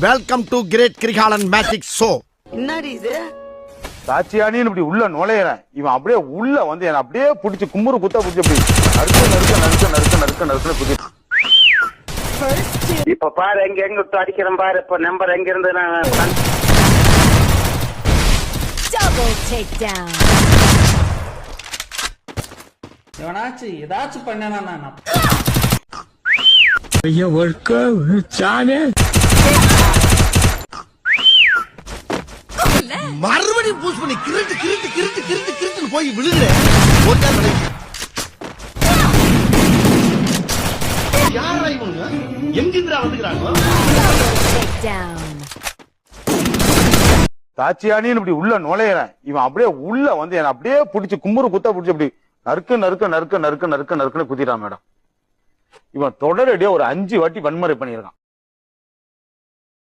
Welcome to great Kirikalan magic show. என்னடி இது? சாட்சியானின்னு இப்படி உள்ள நுழையிறேன், இவன் அப்படியே உள்ள வந்து என்ன அப்படியே பிடிச்சி கும்புறு குத்த பிடிச்சி அப்படி நறுக்க குத்தி. இப்ப பாரு எங்க அடிக்கிறேன் பாரு. இப்ப நம்பர் எங்க இருந்து Double takedown. ஏதாச்சும் பண்ணனா நான் மறுபடியும் பூஸ் பண்ணி கிருட்டு போய் விழுகிறேன். யாரா இவங்க? எங்கிருந்தா வந்துக்கிறாங்க? Takedown. சாட்சியானின்னு இப்படி உள்ள நுழையிறேன், இவன் அப்படியே உள்ள வந்து என்ன அப்படியே பிடிச்சி கும்புறு குத்த பிடிச்சி அப்படி நறுக்குன்னு குத்திட்டான் மேடம். இவன் தொடரடியா ஒரு 5 வாட்டி வன்முறை பண்ணியிருக்கான்.